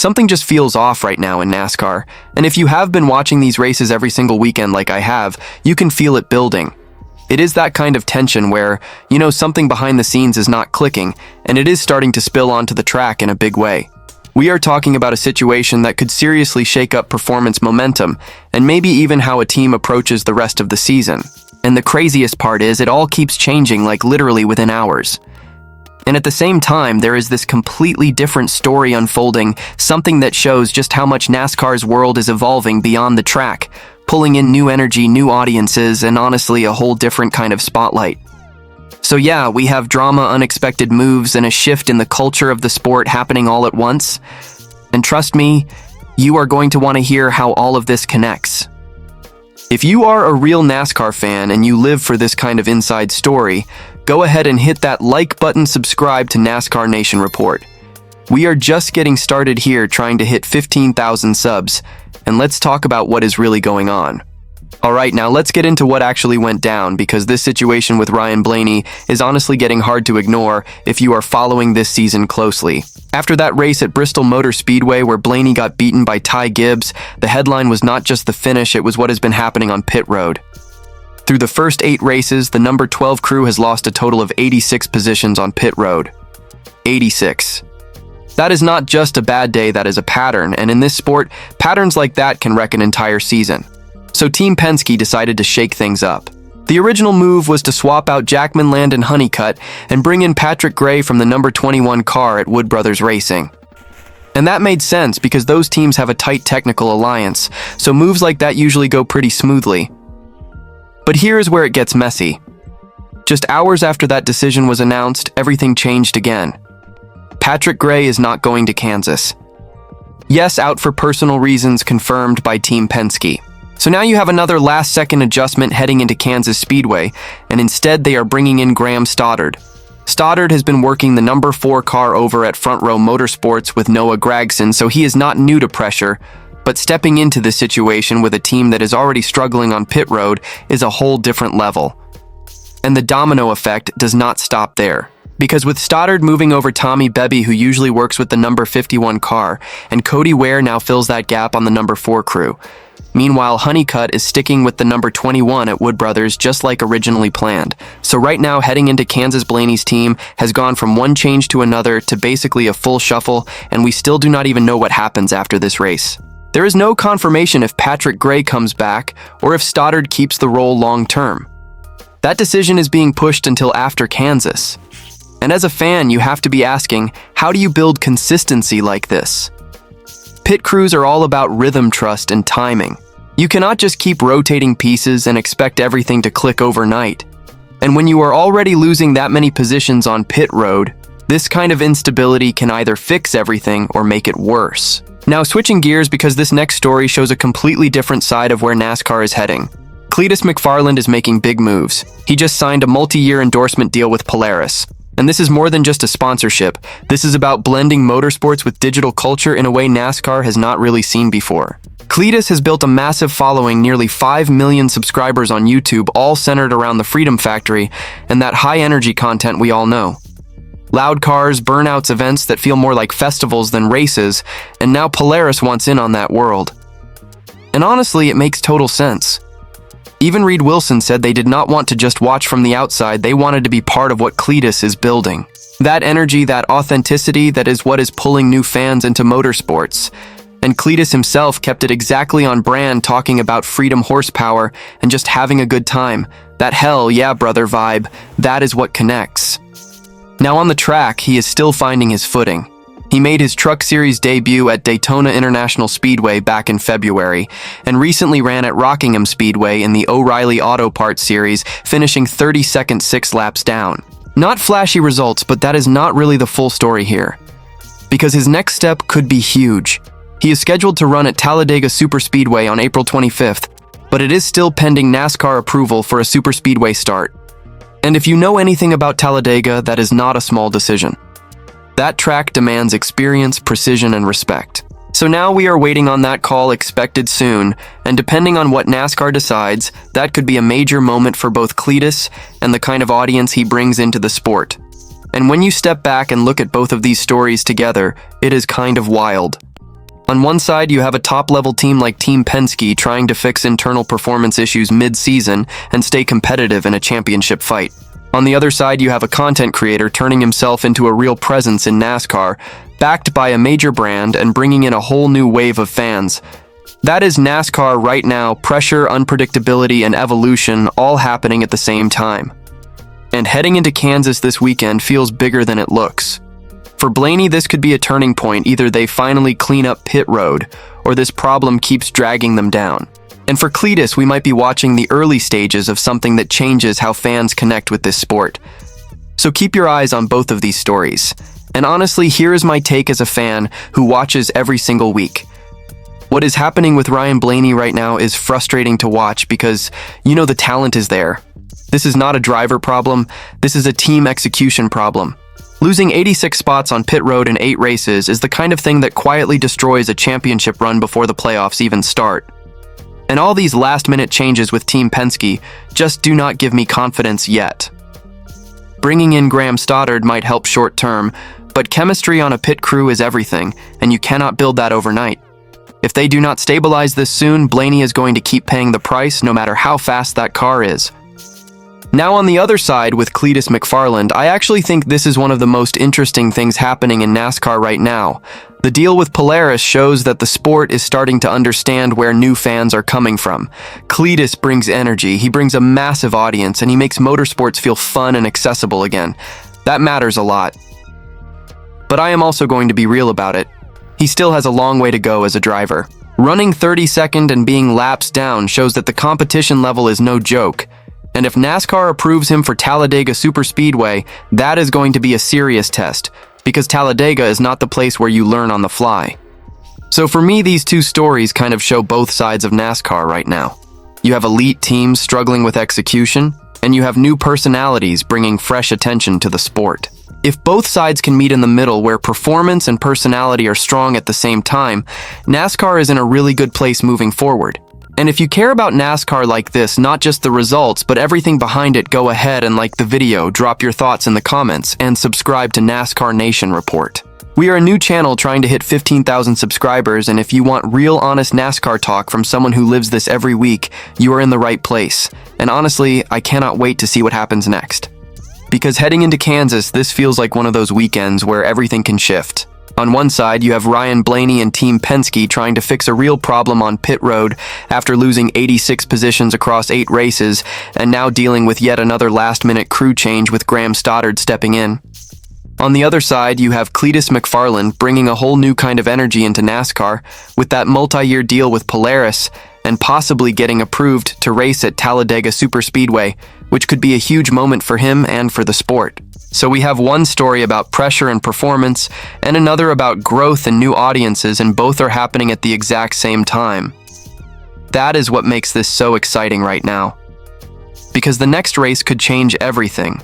Something just feels off right now in NASCAR, and if you have been watching these races every single weekend like I have, you can feel it building. It is that kind of tension where, something behind the scenes is not clicking, and it is starting to spill onto the track in a big way. We are talking about a situation that could seriously shake up performance momentum, and maybe even how a team approaches the rest of the season. And the craziest part is, it all keeps changing like literally within hours. And at the same time, there is this completely different story unfolding, something that shows just how much NASCAR's world is evolving beyond the track, pulling in new energy, new audiences, and honestly a whole different kind of spotlight. So yeah, we have drama, unexpected moves, and a shift in the culture of the sport happening all at once. And trust me, you are going to want to hear how all of this connects. If you are a real NASCAR fan and you live for this kind of inside story, go ahead and hit that like button, subscribe to NASCAR Nation Report. We are just getting started here trying to hit 15,000 subs, and let's talk about what is really going on. Alright, now let's get into what actually went down, because this situation with Blaney is honestly getting hard to ignore if you are following this season closely. After that race at Bristol Motor Speedway where Blaney got beaten by Ty Gibbs, the headline was not just the finish, it was what has been happening on pit road. Through the first 8 races, the number 12 crew has lost a total of 86 positions on pit road. 86. That is not just a bad day, that is a pattern, and in this sport, patterns like that can wreck an entire season. So Team Penske decided to shake things up. The original move was to swap out Jackman, Land, and Honeycutt and bring in Patrick Gray from the number 21 car at Wood Brothers Racing. And that made sense because those teams have a tight technical alliance, so moves like that usually go pretty smoothly. But here is where it gets messy. Just hours after that decision was announced, everything changed again. Patrick Gray is not going to Kansas. Yes, out for personal reasons confirmed by Team Penske. So now you have another last-second adjustment heading into Kansas Speedway, and instead they are bringing in Graham Stoddard. Stoddard has been working the number 4 car over at Front Row Motorsports with Noah Gragson, so he is not new to pressure, but stepping into this situation with a team that is already struggling on pit road is a whole different level. And the domino effect does not stop there. Because with Stoddard moving over Tommy Bebby, who usually works with the number 51 car, and Cody Ware now fills that gap on the number 4 crew. Meanwhile, Honeycutt is sticking with the number 21 at Wood Brothers just like originally planned. So right now, heading into Kansas, Blaney's team has gone from one change to another to basically a full shuffle, and we still do not even know what happens after this race. There is no confirmation if Patrick Gray comes back or if Stoddard keeps the role long term. That decision is being pushed until after Kansas. And as a fan, you have to be asking, how do you build consistency like this? Pit crews are all about rhythm, trust, and timing. You cannot just keep rotating pieces and expect everything to click overnight. And when you are already losing that many positions on pit road, this kind of instability can either fix everything or make it worse. Now switching gears, because this next story shows a completely different side of where NASCAR is heading. Cletus McFarland is making big moves. He just signed a multi-year endorsement deal with Polaris. And this is more than just a sponsorship. This is about blending motorsports with digital culture in a way NASCAR has not really seen before. Cletus has built a massive following, nearly 5 million subscribers on YouTube, all centered around the Freedom Factory and that high-energy content we all know. Loud cars, burnouts, events that feel more like festivals than races, and now Polaris wants in on that world. And honestly, it makes total sense. Even Reed Wilson said they did not want to just watch from the outside, they wanted to be part of what Cletus is building. That energy, that authenticity, that is what is pulling new fans into motorsports. And Cletus himself kept it exactly on brand, talking about freedom, horsepower, and just having a good time. That hell yeah brother vibe, that is what connects. Now on the track, he is still finding his footing. He made his Truck Series debut at Daytona International Speedway back in February, and recently ran at Rockingham Speedway in the O'Reilly Auto Parts Series, finishing 32nd 6 laps down. Not flashy results, but that is not really the full story here. Because his next step could be huge. He is scheduled to run at Talladega Superspeedway on April 25th, but it is still pending NASCAR approval for a Superspeedway start. And if you know anything about Talladega, that is not a small decision. That track demands experience, precision, and respect. So now we are waiting on that call, expected soon, and depending on what NASCAR decides, that could be a major moment for both Cletus and the kind of audience he brings into the sport. And when you step back and look at both of these stories together, it is kind of wild. On one side, you have a top-level team like Team Penske trying to fix internal performance issues mid-season and stay competitive in a championship fight. On the other side, you have a content creator turning himself into a real presence in NASCAR, backed by a major brand and bringing in a whole new wave of fans. That is NASCAR right now, pressure, unpredictability, and evolution all happening at the same time. And heading into Kansas this weekend feels bigger than it looks. For Blaney, this could be a turning point. Either they finally clean up pit road, or this problem keeps dragging them down. And for Cletus, we might be watching the early stages of something that changes how fans connect with this sport. So keep your eyes on both of these stories. And honestly, here is my take as a fan who watches every single week. What is happening with Ryan Blaney right now is frustrating to watch because, the talent is there. This is not a driver problem, this is a team execution problem. Losing 86 spots on pit road in 8 races is the kind of thing that quietly destroys a championship run before the playoffs even start. And all these last-minute changes with Team Penske just do not give me confidence yet. Bringing in Graham Stoddard might help short-term, but chemistry on a pit crew is everything, and you cannot build that overnight. If they do not stabilize this soon, Blaney is going to keep paying the price no matter how fast that car is. Now on the other side with Cletus McFarland, I actually think this is one of the most interesting things happening in NASCAR right now. The deal with Polaris shows that the sport is starting to understand where new fans are coming from. Cletus brings energy, he brings a massive audience, and he makes motorsports feel fun and accessible again. That matters a lot. But I am also going to be real about it. He still has a long way to go as a driver. Running 32nd and being laps down shows that the competition level is no joke. And if NASCAR approves him for Talladega Superspeedway, that is going to be a serious test, because Talladega is not the place where you learn on the fly. So for me, these two stories kind of show both sides of NASCAR right now. You have elite teams struggling with execution, and you have new personalities bringing fresh attention to the sport. If both sides can meet in the middle where performance and personality are strong at the same time, NASCAR is in a really good place moving forward. And if you care about NASCAR like this, not just the results, but everything behind it, go ahead and like the video, drop your thoughts in the comments, and subscribe to NASCAR Nation Report. We are a new channel trying to hit 15,000 subscribers, and if you want real, honest NASCAR talk from someone who lives this every week, you are in the right place. And honestly, I cannot wait to see what happens next. Because heading into Kansas, this feels like one of those weekends where everything can shift. On one side, you have Ryan Blaney and Team Penske trying to fix a real problem on pit road after losing 86 positions across 8 races and now dealing with yet another last-minute crew change with Graham Stoddard stepping in. On the other side, you have Cletus McFarland bringing a whole new kind of energy into NASCAR with that multi-year deal with Polaris and possibly getting approved to race at Talladega Superspeedway, which could be a huge moment for him and for the sport. So we have one story about pressure and performance, and another about growth and new audiences, and both are happening at the exact same time. That is what makes this so exciting right now. Because the next race could change everything.